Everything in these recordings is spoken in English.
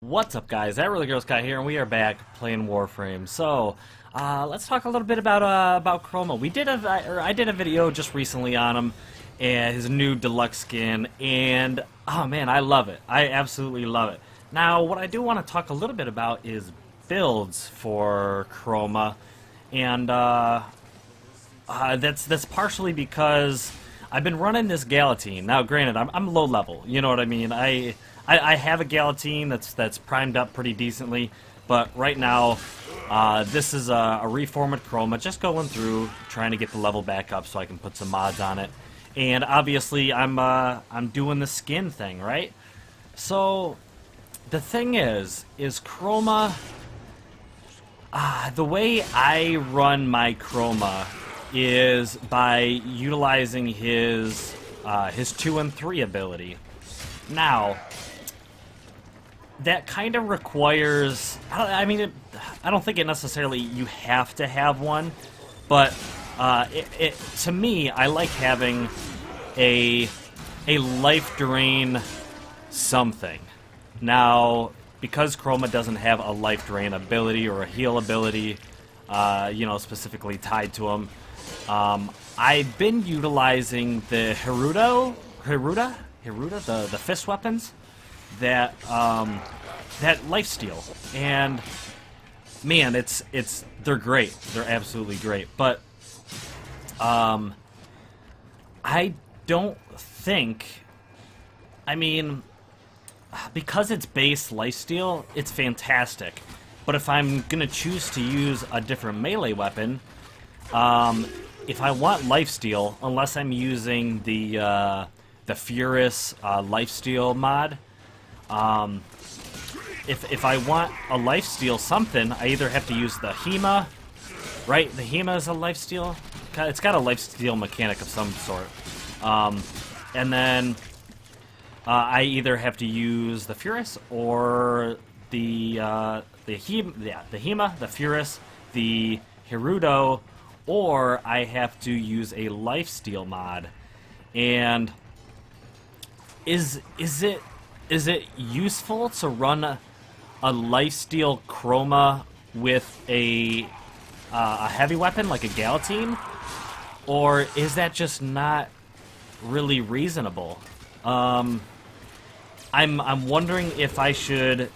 What's up, guys? That Really Girl Sky here, and we are back playing Warframe. So, let's talk a little bit about Chroma. I did a video just recently on him and his new deluxe skin, and oh man, I love it. I absolutely love it. Now, what I do want to talk a little bit about is builds for Chroma, and that's partially because I've been running this Galatine. Now, granted, I'm low level. You know what I mean? I have a Galatine that's primed up pretty decently, but right now, this is a reformed Chroma, just going through, trying to get the level back up so I can put some mods on it. And obviously, I'm doing the skin thing, right? So, the thing is Chroma, the way I run my Chroma is by utilizing his 2 and 3 ability. Now, that kind of requires, I don't think it necessarily you have to have one, but to me, I like having a life drain something. Now, because Chroma doesn't have a life drain ability or a heal ability, specifically tied to him, I've been utilizing the Hiruda, the fist weapons, that lifesteal, and man, they're great. They're absolutely great. But I don't think, because it's base lifesteal, it's fantastic. But if I'm gonna choose to use a different melee weapon, if I want lifesteal, unless I'm using the Furious lifesteal mod, if I want a lifesteal something, I either have to use the Hema, right? The Hema is a lifesteal. It's got a lifesteal mechanic of some sort. And then I either have to use the Furious or the Hema, the Furious, the Hirudo, or I have to use a lifesteal mod. And is it useful to run a lifesteal Chroma with a heavy weapon like a Galatine, or is that just not really reasonable? I'm wondering if I should,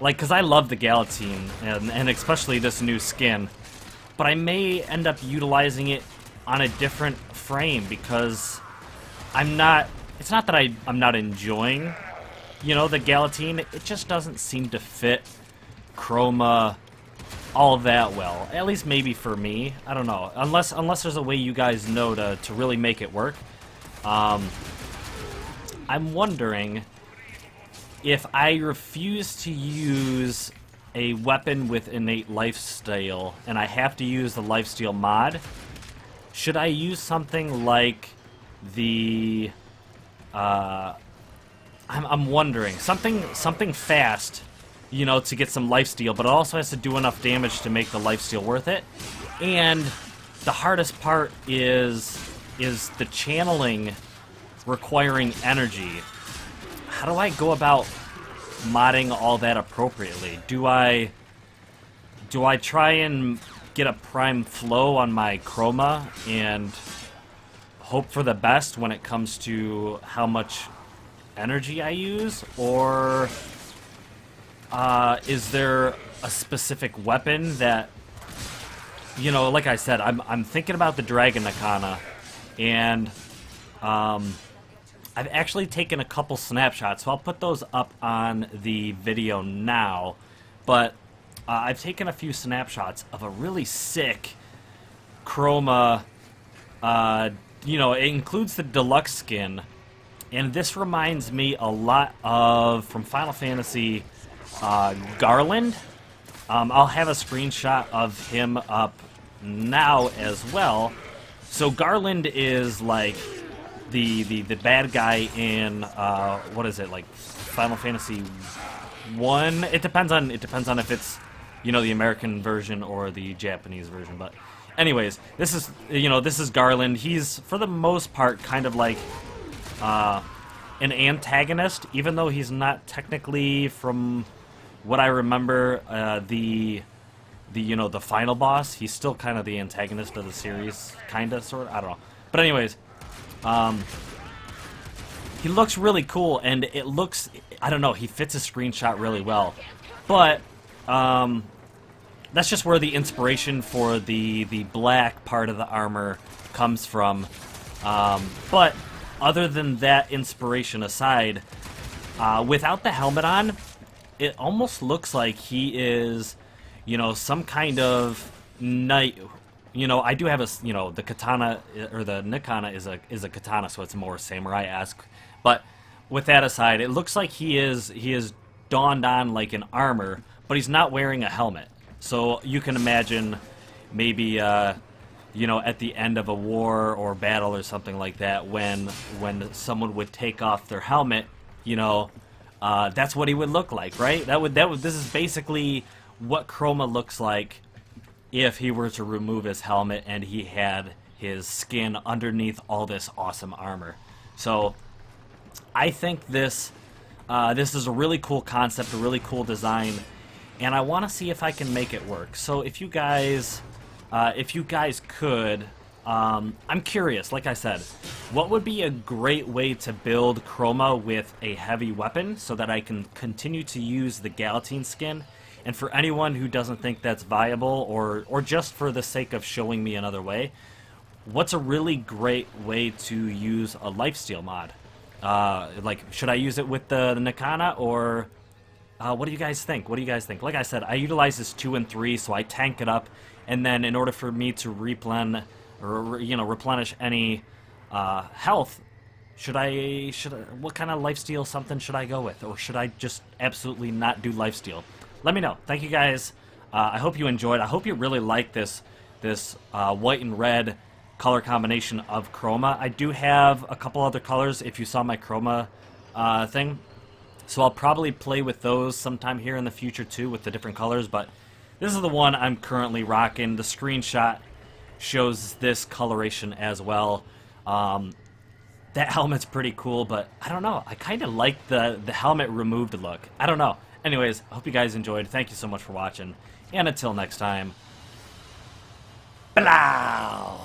because I love the Galatine and especially this new skin, but I may end up utilizing it on a different frame because it's not that I'm not enjoying, the Galatine. It just doesn't seem to fit Chroma all that well. At least maybe for me. I don't know. Unless there's a way you guys know to really make it work. I'm wondering if I refuse to use a weapon with innate lifesteal and I have to use the lifesteal mod, should I use something like the I'm wondering something fast, to get some lifesteal, but it also has to do enough damage to make the lifesteal worth it. And the hardest part is the channeling requiring energy. How do I go about modding all that appropriately? Do I try and get a prime flow on my Chroma and hope for the best when it comes to how much energy I use, or is there a specific weapon that, like I said, I'm thinking about the Dragon Nakana, and I've actually taken a couple snapshots, so I'll put those up on the video now, but I've taken a few snapshots of a really sick Chroma. It includes the deluxe skin, and this reminds me a lot of, from Final Fantasy, Garland. I'll have a screenshot of him up now as well. So Garland is like the bad guy in what is it, like Final Fantasy 1? It depends on if it's the American version or the Japanese version, but anyways, this is Garland. He's for the most part kind of like an antagonist, even though he's not technically, from what I remember, the final boss. He's still kind of the antagonist of the series, kind of, sort of. I don't know. But anyways, he looks really cool, and it looks, I don't know, he fits a screenshot really well. But that's just where the inspiration for the black part of the armor comes from. But other than that inspiration aside, without the helmet on, it almost looks like he is, some kind of knight. I do have the katana, or the nikana is a katana, so it's more samurai-esque. But with that aside, it looks like he is donned on like an armor, but he's not wearing a helmet. So you can imagine maybe at the end of a war or battle or something like that, when someone would take off their helmet, that's what he would look like, right? This is basically what Chroma looks like if he were to remove his helmet and he had his skin underneath all this awesome armor. So I think this is a really cool concept, a really cool design, and I want to see if I can make it work. So if you guys could, I'm curious, like I said, what would be a great way to build Chroma with a heavy weapon so that I can continue to use the Galatine skin? And for anyone who doesn't think that's viable, or just for the sake of showing me another way, what's a really great way to use a lifesteal mod? Should I use it with the Nikana, or what do you guys think? What do you guys think? Like I said, I utilize this 2 and 3, so I tank it up, and then in order for me to replenish any health, what kind of lifesteal something should I go with, or should I just absolutely not do lifesteal? Let me know. Thank you guys. I hope you enjoyed. I hope you really like this white and red color combination of Chroma. I do have a couple other colors if you saw my Chroma thing. So I'll probably play with those sometime here in the future too, with the different colors, but this is the one I'm currently rocking. The screenshot shows this coloration as well. That helmet's pretty cool, but I don't know. I kind of like the helmet removed look. I don't know. Anyways, I hope you guys enjoyed. Thank you so much for watching, and until next time, blow!